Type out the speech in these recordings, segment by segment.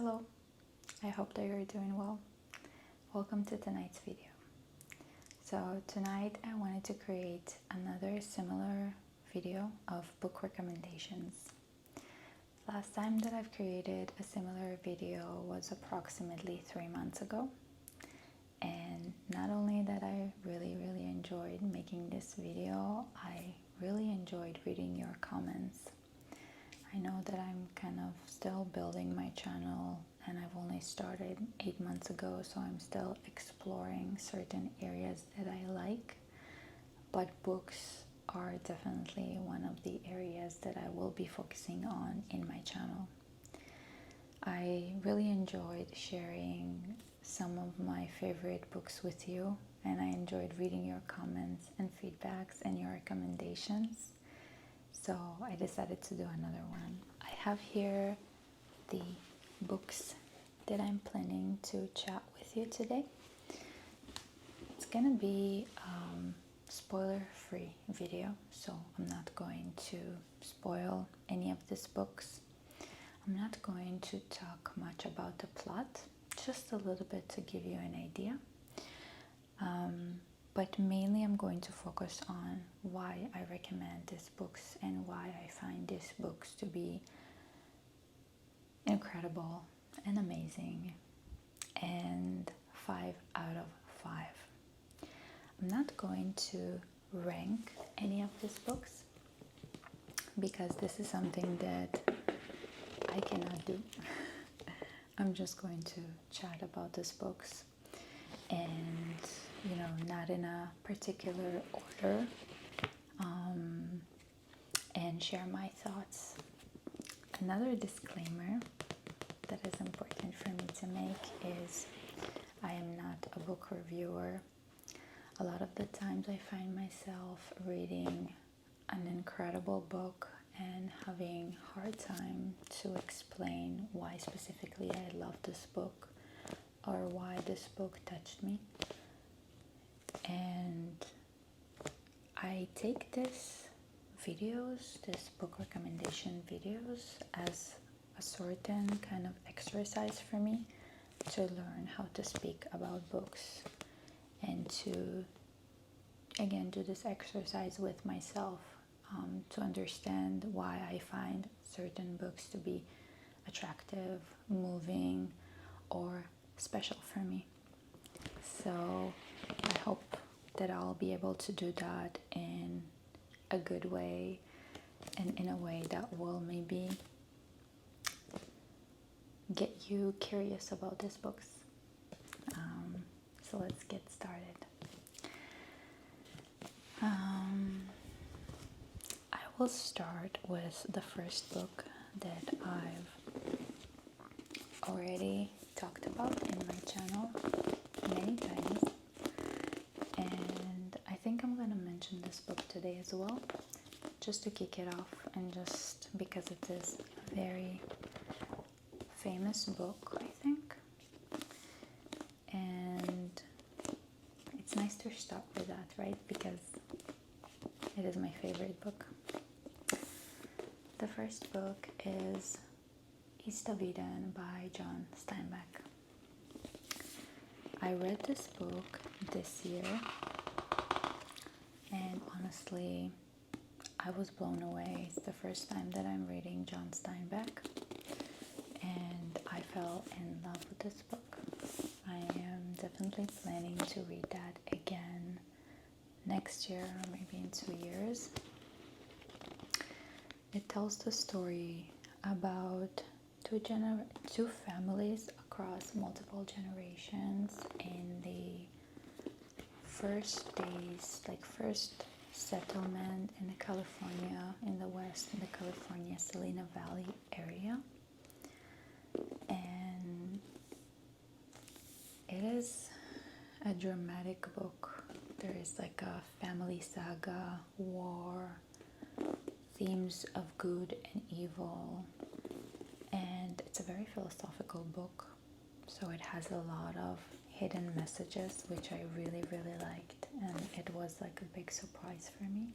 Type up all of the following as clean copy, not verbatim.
Hello, I hope that you're doing well. Welcome to tonight's video. So tonight I wanted to create another similar video of book recommendations. Last time that I've created a similar video was approximately 3 months ago. And not only that I really enjoyed making this video, I really enjoyed reading your comments. I know that I'm kind of still building my channel and I've only started 8 months ago, so I'm still exploring certain areas that I like, but books are definitely one of the areas that I will be focusing on in my channel. I really enjoyed sharing some of my favorite books with you, and I enjoyed reading your comments and feedbacks and your recommendations. So I decided to do another one. I have here the books that I'm planning to chat with you today. It's gonna be spoiler-free video, so I'm not going to spoil any of these books. I'm not going to talk much about the plot, just a little bit to give you an idea. But mainly I'm going to focus on why I recommend these books and why I find these books to be incredible and amazing and 5 out of 5. I'm not going to rank any of these books because this is something that I cannot do. I'm just going to chat about these books and not in a particular order, and share my thoughts. Another disclaimer that is important for me to make is I am not a book reviewer. A lot of the times I find myself reading an incredible book and having a hard time to explain why specifically I love this book or why this book touched me. And I take these book recommendation videos, as a certain kind of exercise for me to learn how to speak about books and to, again, do this exercise with myself, to understand why I find certain books to be attractive, moving, or special for me. So I hope that I'll be able to do that in a good way and in a way that will maybe get you curious about these books. So let's get started. I will start with the first book that I've already talked about in my channel many times, and I think I'm going to mention this book today as well, just to kick it off, and just because it is a very famous book, I think, and it's nice to start with that, right? Because it is my favorite book. The first book is Days of Abandonment by John Steinbeck. I read this book this year, and honestly, I was blown away. It's the first time that I'm reading John Steinbeck, and I fell in love with this book. I am definitely planning to read that again next year or maybe in 2 years. It tells the story about two families across multiple generations in the first days, first settlement in California, in the West, in the California Salina Valley area. And it is a dramatic book. There is a family saga, war, themes of good and evil, and it's a very philosophical book, so it has a lot of hidden messages, which I really liked, and it was a big surprise for me,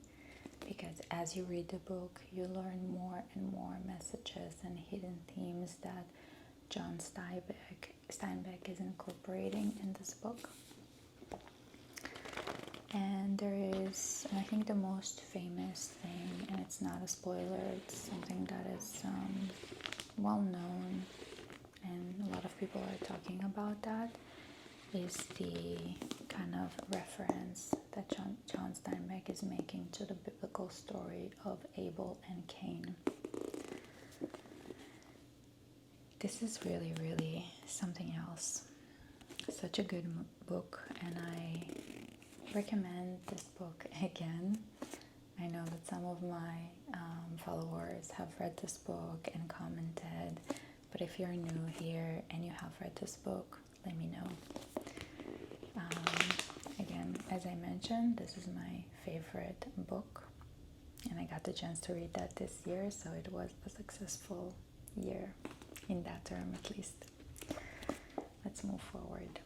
because as you read the book you learn more and more messages and hidden themes that John Steinbeck is incorporating in this book. And there is, and I think the most famous thing, and it's not a spoiler, it's something that is well known, and a lot of people are talking about that, is the kind of reference that John Steinbeck is making to the biblical story of Abel and Cain. This is really, really something else. Such a good book, and I recommend this book again. I know that some of my followers have read this book and commented, but if you're new here and you have read this book, let me know. Again, as I mentioned, this is my favorite book, and I got the chance to read that this year, so it was a successful year in that term at least. Let's move forward.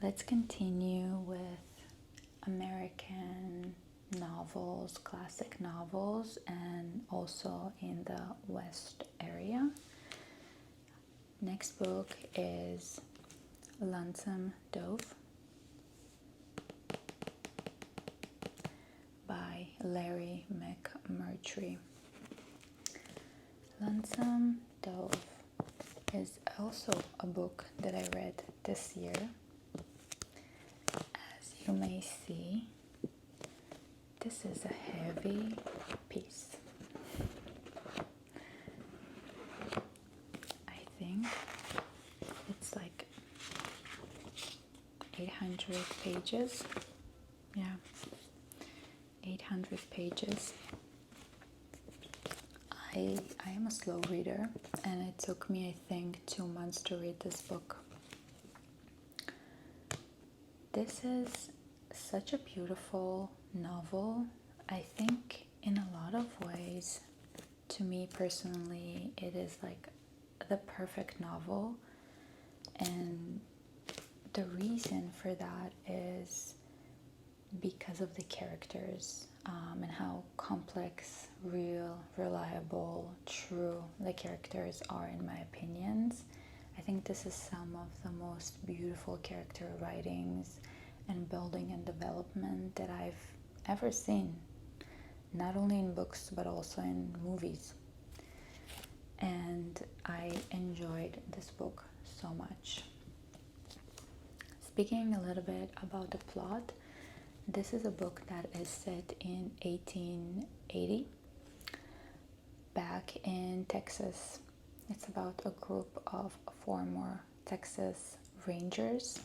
Let's continue with American novels, classic novels, and also in the West area. Next book is Lonesome Dove by Larry McMurtry. Lonesome Dove is also a book that I read this year. As you may see, this is a heavy piece. I think it's like 800 pages. Yeah, 800 pages. I am a slow reader, and it took me, I think, 2 months to read this book. This is such a beautiful novel. I think in a lot of ways, to me personally, it is like the perfect novel. And the reason for that is because of the characters, and how complex, real, reliable, true the characters are, in my opinions. I think this is some of the most beautiful character writings and building and development that I've ever seen, not only in books but also in movies. And I enjoyed this book so much. Speaking a little bit about the plot, this is a book that is set in 1880 back in Texas. It's about a group of former Texas Rangers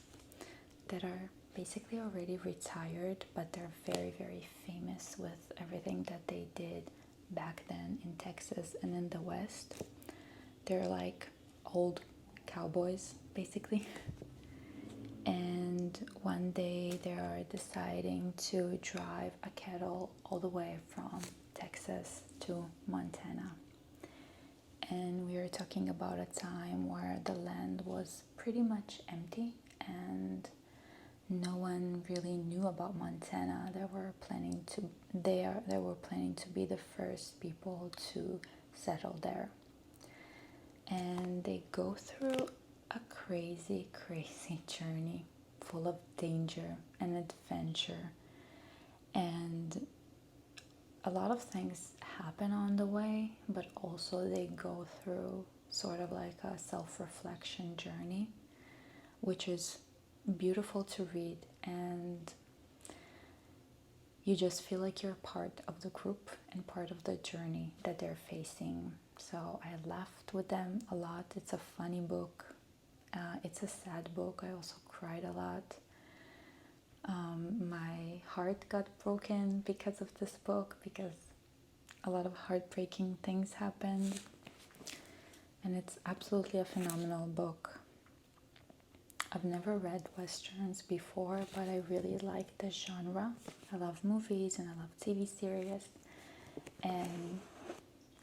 that are basically already retired, but they're very, very famous with everything that they did back then in Texas and in the West. They're like old cowboys, basically. And one day they are deciding to drive a cattle all the way from Texas to Montana. And we are talking about a time where the land was pretty much empty and no one really knew about Montana. They were planning to be the first people to settle there. And they go through a crazy, crazy journey full of danger and adventure. And a lot of things happen on the way, but also they go through sort of like a self-reflection journey, which is beautiful to read, and you just feel like you're part of the group and part of the journey that they're facing. So I laughed with them a lot. It's a funny book. It's a sad book. I also cried a lot. My heart got broken because of this book, because a lot of heartbreaking things happened. And it's absolutely a phenomenal book. I've never read Westerns before, but I really like the genre. I love movies and I love TV series. And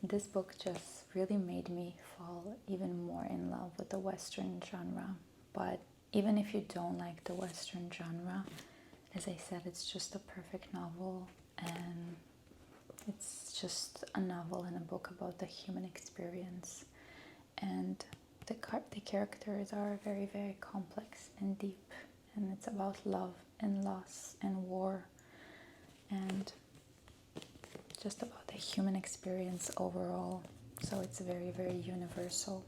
this book just really made me fall even more in love with the Western genre. But even if you don't like the Western genre, as I said, it's just a perfect novel, and It's just a novel and a book about the human experience, and the characters are very, very complex and deep, and it's about love and loss and war and just about the human experience overall. So it's very, very universal.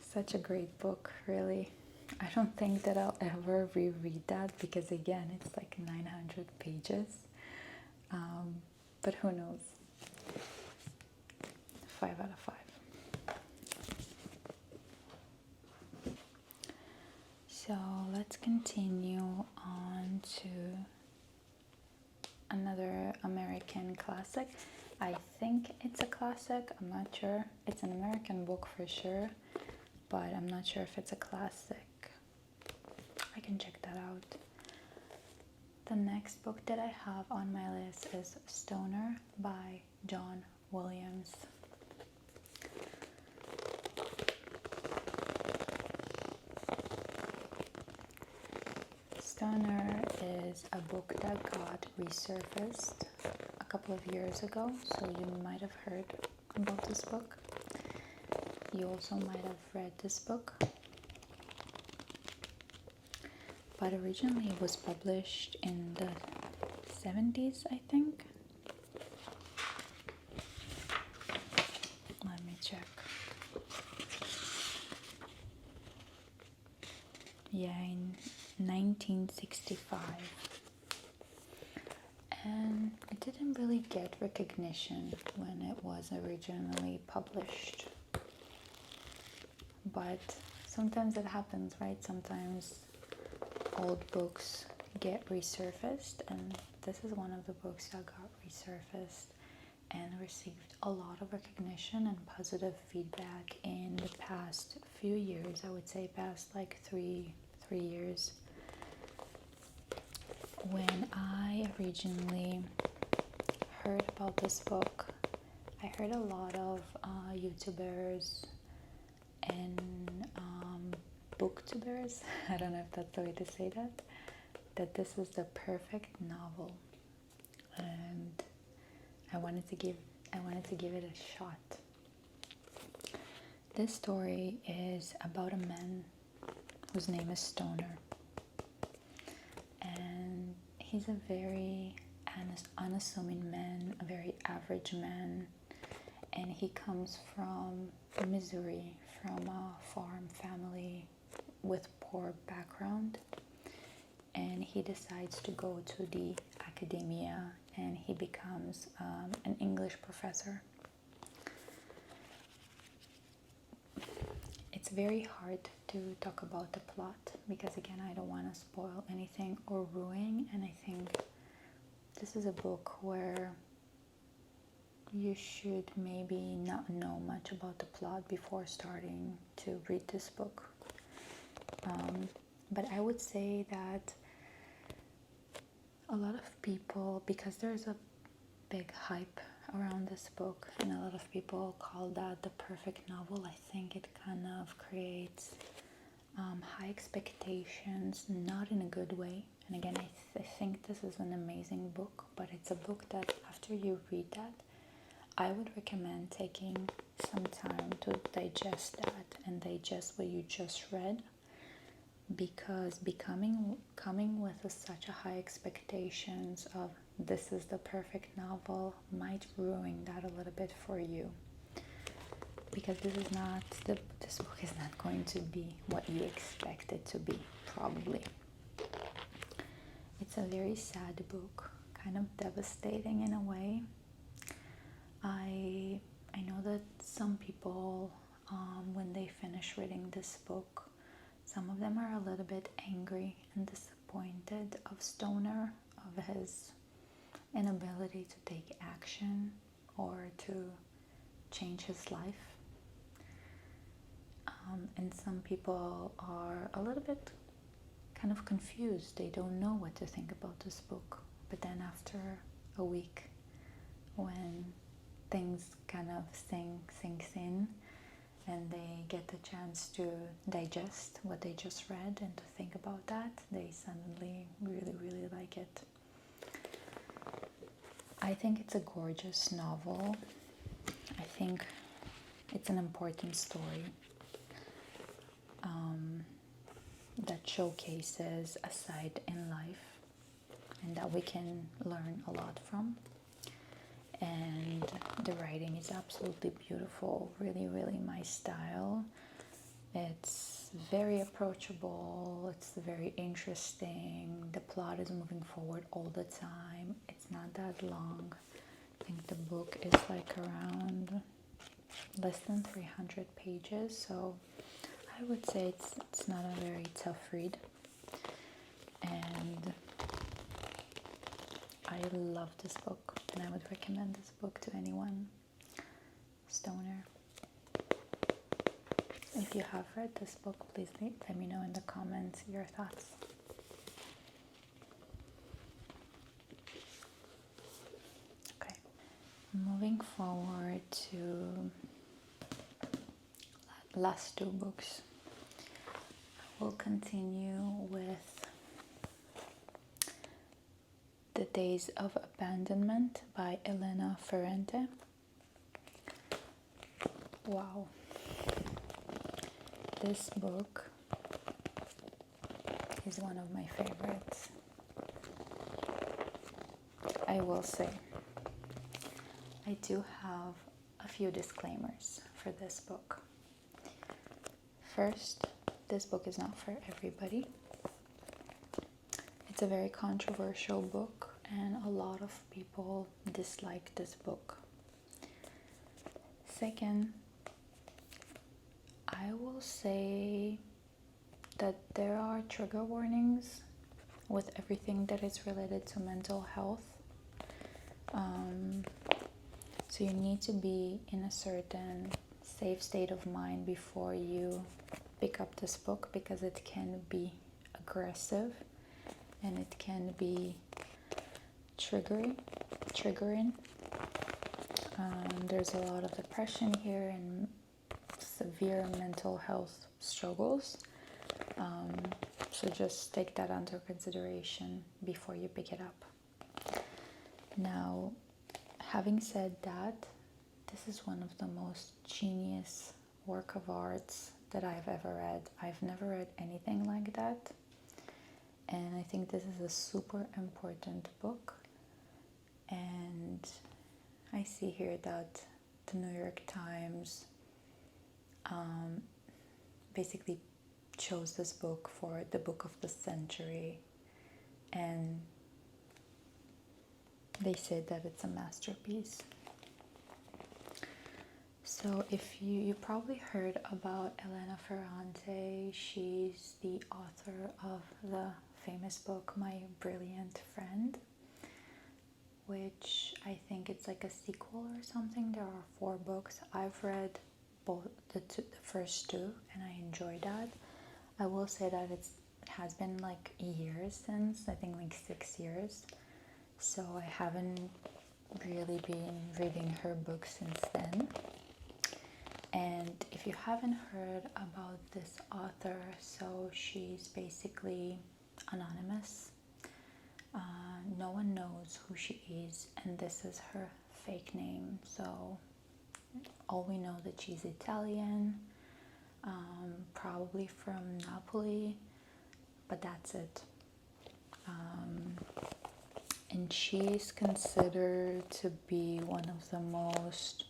Such a great book, really. I don't think that I'll ever reread that because, again, it's like 900 pages. But who knows? 5 out of 5. So let's continue on to another American classic. I think it's a classic, I'm not sure. It's an American book for sure, but I'm not sure if it's a classic. I can check that out. The next book that I have on my list is Stoner by John Williams. Stoner is a book that got resurfaced a couple of years ago, so you might have heard about this book. You also might have read this book. But originally it was published in the 70s, I think. Let me check. Yeah, in 1965. And it didn't really get recognition when it was originally published. But sometimes it happens, right? Sometimes old books get resurfaced, and this is one of the books that got resurfaced and received a lot of recognition and positive feedback in the past few years. I would say past like three years. When I originally heard about this book, I heard a lot of YouTubers and booktubers, I don't know if that's the way to say that this was the perfect novel, and I wanted to give it a shot. This story is about a man whose name is Stoner, and he's a very unassuming man, a very average man, and he comes from Missouri, from a farm family with poor background, and he decides to go to the academia, and he becomes an English professor. It's very hard to talk about the plot because, again, I don't want to spoil anything or ruin, and I think this is a book where you should maybe not know much about the plot before starting to read this book. But I would say that a lot of people, because there's a big hype around this book and a lot of people call that the perfect novel, I think it kind of creates high expectations, not in a good way. And again, I think this is an amazing book, but it's a book that after you read that, I would recommend taking some time to digest that and digest what you just read, because coming with such a high expectations of this is the perfect novel might ruin that a little bit for you, because this book is not going to be what you expect it to be, probably. It's a very sad book, kind of devastating in a way. I know that some people, when they finish reading this book, some of them are a little bit angry and disappointed of Stoner, of his inability to take action or to change his life. And some people are a little bit kind of confused. They don't know what to think about this book. But then after a week, when things kind of sinks in and they get the chance to digest what they just read and to think about that, they suddenly really, really like it. I think it's a gorgeous novel. I think it's an important story that showcases a side in life and that we can learn a lot from. And the writing is absolutely beautiful, really, really my style. It's very approachable, it's very interesting, the plot is moving forward all the time, it's not that long. I think the book is like around less than 300 pages, so I would say it's not a very tough read. And I love this book, and I would recommend this book to anyone, stoner. If you have read this book, please let me know in the comments your thoughts. Okay, moving forward to last two books. I will continue with The Days of Abandonment by Elena Ferrante. Wow. This book is one of my favorites. I will say, I do have a few disclaimers for this book. First, this book is not for everybody. It's a very controversial book, and a lot of people dislike this book. Second, I will say that there are trigger warnings with everything that is related to mental health. So you need to be in a certain safe state of mind before you pick up this book, because it can be aggressive and it can be triggering. There's a lot of depression here and severe mental health struggles, so just take that under consideration before you pick it up. Now, having said that, this is one of the most genius work of arts that I've ever read. I've never read anything like that, and I think this is a super important book. And I see here that the New York Times basically chose this book for the book of the century, and they said that it's a masterpiece. So if you probably heard about Elena Ferrante. She's the author of the famous book My Brilliant Friend, which I think it's like a sequel or something. There are 4 books. I've read both the first 2, and I enjoyed that. I will say that it has been like years since, I think like 6 years, so I haven't really been reading her books since then. And if you haven't heard about this author, so she's basically anonymous. No one knows who she is, and this is her fake name. So all we know that she's Italian, probably from Napoli, but that's it. And she's considered to be one of the most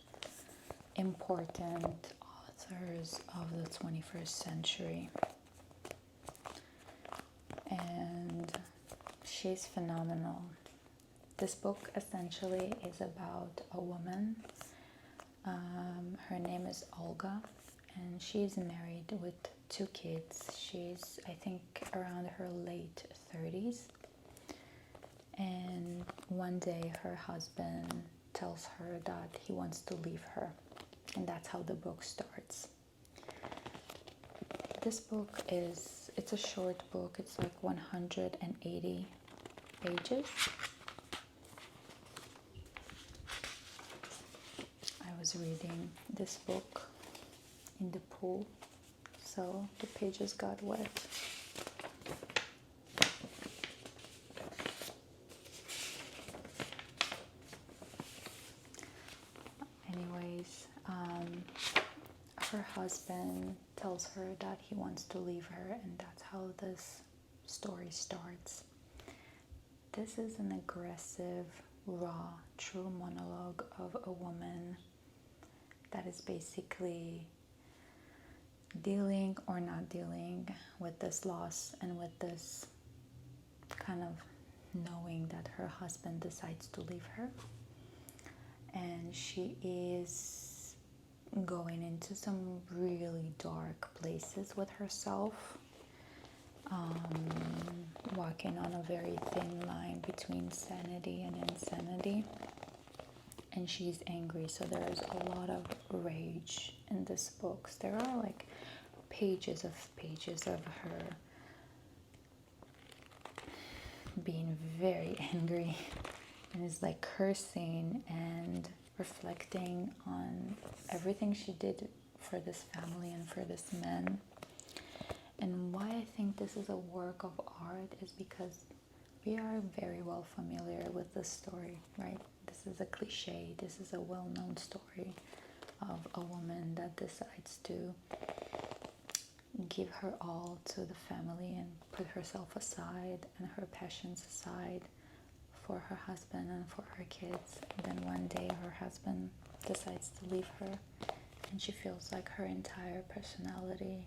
important authors of the 21st century. And she's phenomenal. This book essentially is about a woman. Her name is Olga, and she's married with 2 kids. She's, I think, around her late 30s. And one day her husband tells her that he wants to leave her. And that's how the book starts. This book it's a short book. It's like 180 pages. I was reading this book in the pool, so the pages got wet. her husband tells her that he wants to leave her, and that's how this story starts. This is an aggressive, raw, true monologue of a woman that is basically dealing or not dealing with this loss and with this kind of knowing that her husband decides to leave her. And she is going into some really dark places with herself, walking on a very thin line between sanity and insanity. And she's angry, so there's a lot of rage in this book. There are like pages of her being very angry, and is like cursing and reflecting on everything she did for this family and for this man. And why I think this is a work of art is because we are very well familiar with this story, right? This is a cliche, this is a well-known story of a woman that decides to give her all to the family and put herself aside and her passions aside for her husband and for her kids. And then one day her husband decides to leave her, and she feels like her entire personality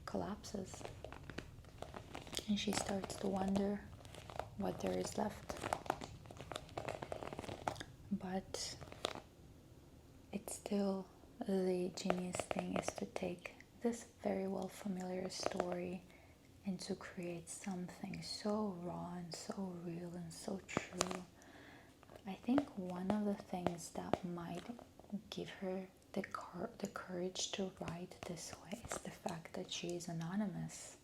collapses, and she starts to wonder what there is left. But it's still, the genius thing is to take this very well familiar story and to create something so raw and so real and so true. I think one of the things that might give her the courage to write this way is the fact that she is anonymous,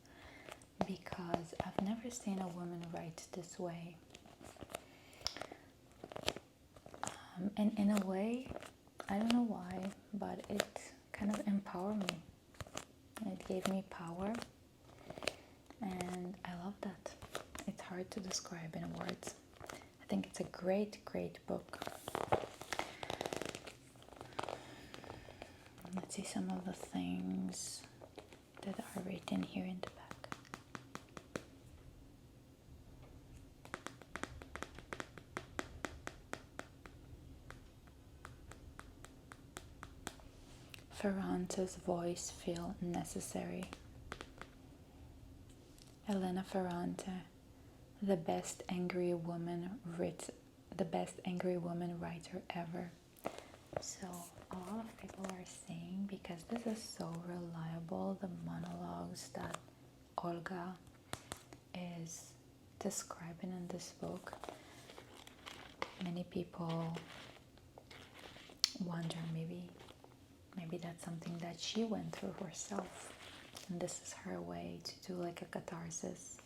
because I've never seen a woman write this way. And in a way, I don't know why, but it kind of empowered me. It gave me power, and I love that. It's hard to describe in words. I think it's a great, great book. Let's see some of the things that are written here in the back. Ferrante's voice feel necessary. Elena Ferrante, the best angry woman writer ever. So a lot of people are saying, because this is so reliable, the monologues that Olga is describing in this book, many people wonder maybe that's something that she went through herself, and this is her way to do like a catharsis.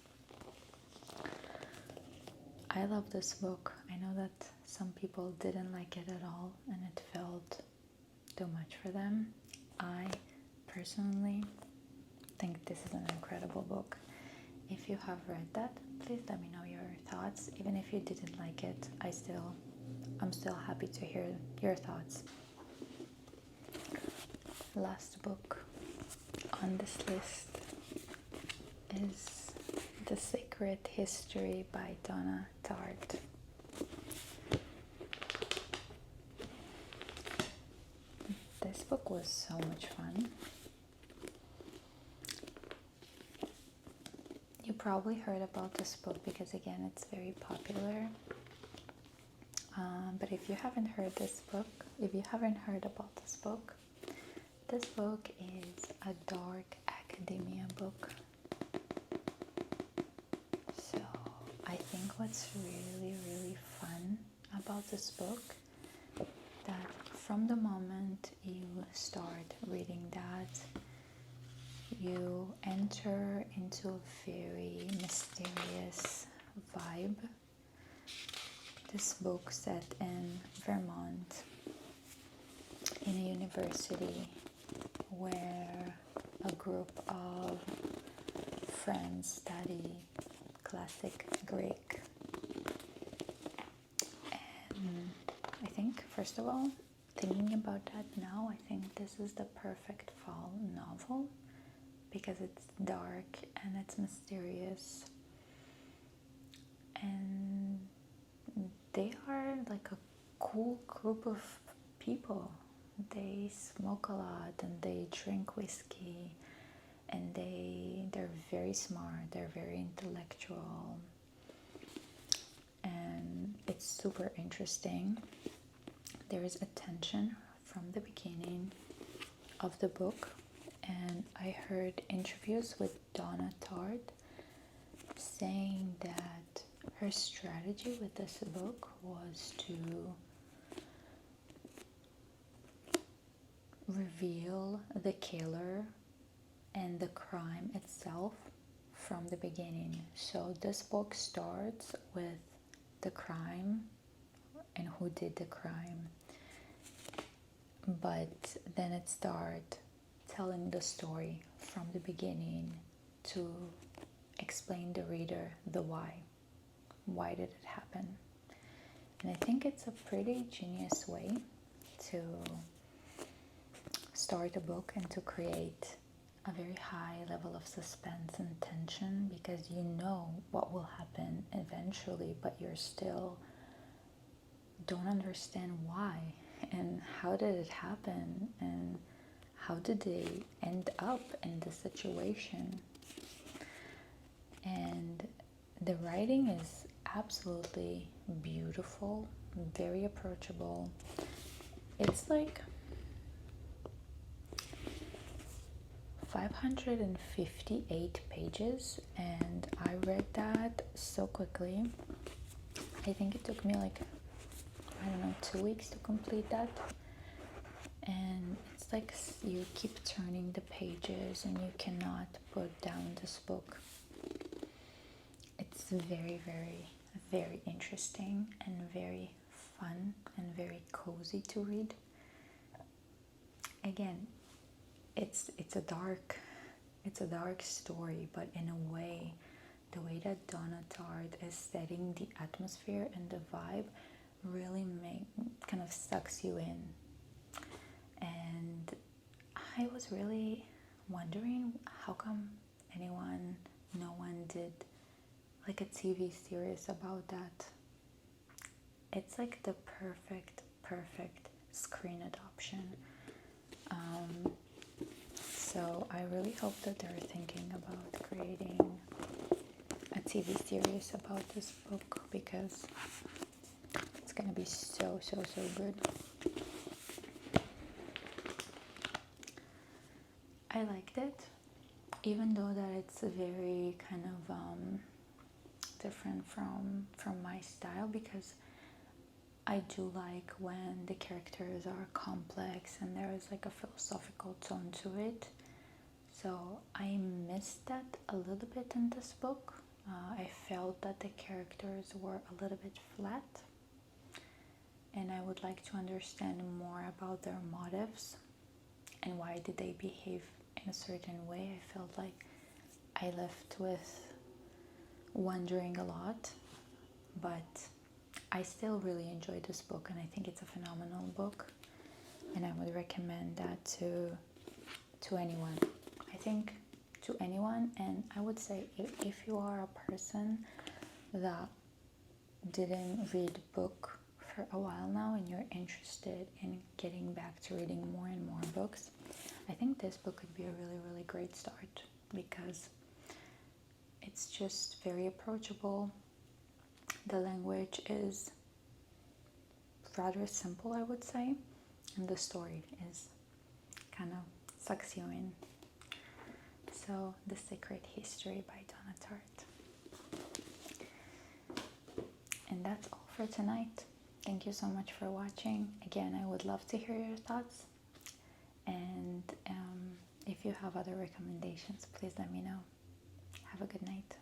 I love this book. I know that some people didn't like it at all and it felt too much for them. I personally think this is an incredible book. If you have read that, please let me know your thoughts. Even if you didn't like it, I'm still happy to hear your thoughts. Last book on this list is The Secret History by Donna Tartt. This book was so much fun. You probably heard about this book because, again, it's very popular. But if you haven't heard about this book, this book is a dark academia book. So I think what's really, really fun about this book, that from the moment you start reading that, you enter into a very mysterious vibe. This book set in Vermont, in a university where a group of friends study classic Greek. And I think, first of all, thinking about that now, I think this is the perfect fall novel because it's dark and it's mysterious, and they are like a cool group of people. They smoke a lot and they drink whiskey, and they're very smart, they're very intellectual, and it's super interesting. There is a tension from the beginning of the book, and I heard interviews with Donna Tartt saying that her strategy with this book was to reveal the killer and the crime itself from the beginning. So this book starts with the crime and who did the crime, but then it starts telling the story from the beginning to explain the reader the why. Why did it happen? And I think it's a pretty genius way to start a book and to create a very high level of suspense and tension, because you know what will happen eventually, but you're still don't understand why and how did it happen and how did they end up in this situation. And the writing is absolutely beautiful, very approachable. It's like 558 pages, and I read that so quickly. I think it took me like, I don't know, 2 weeks to complete that. And it's like you keep turning the pages and you cannot put down this book. It's very, very, very interesting and very fun and very cozy to read. Again, it's a dark story, but in a way, the way that Donna Tartt is setting the atmosphere and the vibe really kind of sucks you in. And I was really wondering how come no one did like a TV series about that. It's like the perfect screen adoption. So I really hope that they're thinking about creating a TV series about this book, because it's gonna be so good. I liked it, even though that it's very kind of different from my style, because I do like when the characters are complex and there is like a philosophical tone to it. So I missed that a little bit in this book. I felt that the characters were a little bit flat, and I would like to understand more about their motives and why did they behave in a certain way. I felt like I left with wondering a lot, but I still really enjoyed this book, and I think it's a phenomenal book, and I would recommend that to anyone. I think to anyone, and I would say if you are a person that didn't read book for a while now and you're interested in getting back to reading more and more books, I think this book could be a really great start, because it's just very approachable. The language is rather simple, I would say, and the story is kind of sucks you in. So, The Sacred History by Donna Tartt. And that's all for tonight. Thank you so much for watching. Again, I would love to hear your thoughts, and if you have other recommendations, please let me know. Have a good night.